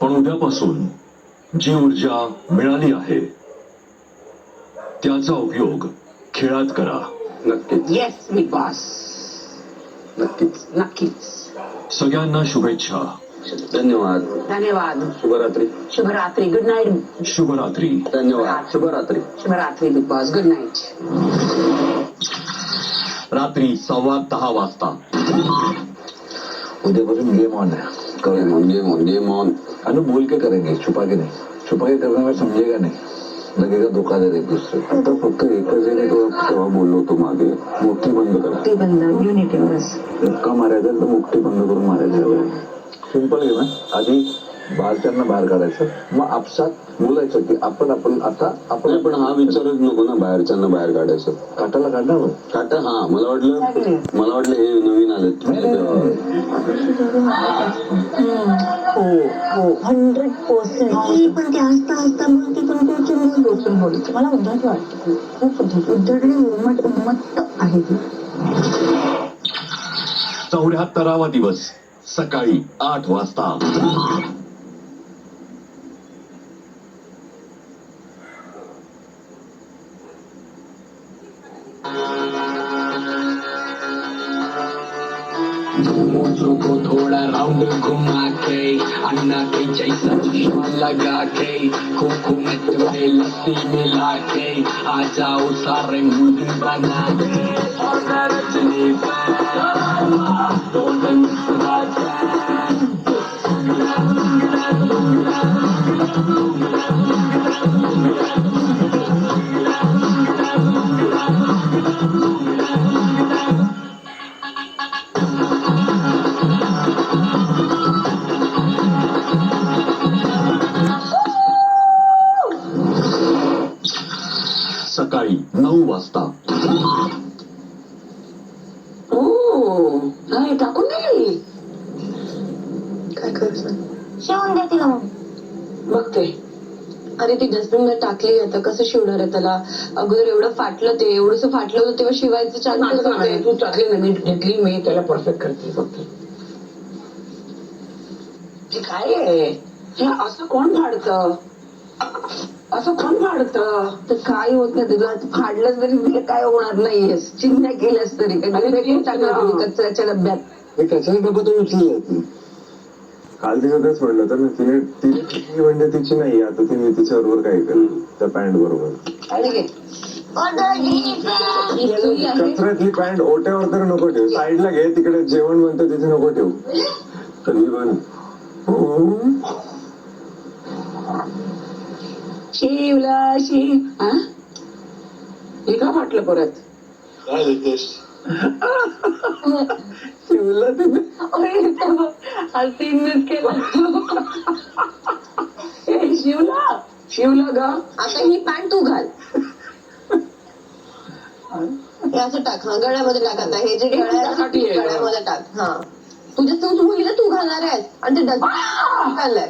पण उद्यापासून जी ऊर्जा मिळाली आहे त्याचा उपयोग खेळात करा. नक्कीच. येस बिग बॉस, नक्कीच. नक्कीच. सगळ्यांना शुभेच्छा. धन्यवाद. धन्यवाद. शुभरात्री. शुभरात्री. Good night. शुभरात्री. धन्यवाद. शुभरात्री. शुभरात्री बिग बॉस. Good night. रात्री 10:15 वाजता. उद्यापासून गेम ऑन है. Game on. अनु बोल के करेंगे, छुपा के नहीं. छुपा के करने में समझेगा नहीं, लगेगा धोखा दे एक दूसरे. आता फक्त एकच आहे तो तेव्हा बोललो होतो मागे, मुक्ती बंद करा. ते बंद. युनिटी बस. धक्का मारायचा तर मुक्ती बंद करून मारायचं. सिंपल गेम आहे. आधी बाहेरच्यांना बाहेर काढायचं, मग आपसात बोलायचं की आपण आता आपण. पण हा विचारच नको ना बाहेरच्यांना बाहेर काढायचं. काटाला काढणार काटा. हा मला वाटलं हे नवीन आले. हो हो 100%. पण ते असता मग ती पण गोष्टी बोलते. मला उद्धट वाटतं, खूप उद्धट आणि उन्मत्त आहे ती. 74वा दिवस सकाळी 8 वाजता. मोटरों को थोड़ा राउंड घुमा के अन्ना के जैसा चश्मा लगा के खोखो में तुम्हें लस्सी मिला के आ जाओ सारे मूड बना के और मैं रजनी सकाळी 9 वाजता. नाही टाकून दिली. काय करायचं? शिवून द्या तिला मग. बघते. अरे ती डस्टबिन मध्ये टाकली, आता कसं शिवणार आहे त्याला? अगोदर एवढं फाटलं, ते एवढंसं फाटलं होतं तेव्हा शिवायचं चान्स होते. तू टाकली ना, मी घेतली, मी त्याला परफेक्ट करते. फक्त हे काय आहे? हे असं कोण फाडतं? असं कोण फाडतं? तर काय होत नाही तुला, फाडलंच तरी तुला काय होणार नाहीये. चिन्ह केलंस तरी कधी टाकलं तुम्ही कचऱ्याच्या डब्यात. हे कशाला डबा तुम्ही उचलले? काल तिचं तेच म्हणलं तर ती म्हणजे तिची नाही, आता तिने तिच्याबरोबर काय केलं त्या पॅन्ट बरोबर. कचऱ्यातली पॅन्ट ओट्यावर तर नको ठेव, साईडला घे. तिकडे जेवण म्हणतं तिथे नको ठेवू. कधी पण शिवला शिव. हे का फाटलं परत? काय लिहितेस? शिवला तिने केलं. हे शिवला ग. आता ही पॅन्ट तू घाल. हे असं टाक. हा गळ्यामध्ये टाक. आता हे जे गळ्यामध्ये टाक. हा तुझ्या तू मुलीला तू घालणार आहेस आणि ते डस्टबिन घाललाय.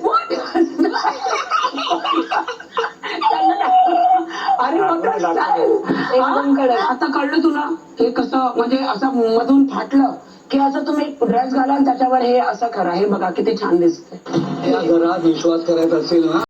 अरे एकदम कडक. आता कळलं तुला हे कसं, म्हणजे असं मधून फाटलं की असं तुम्ही ड्रेस घाला त्याच्यावर हे असं करा. हे बघा किती छान दिसतंय. या घरात विश्वास करायचा असेल ना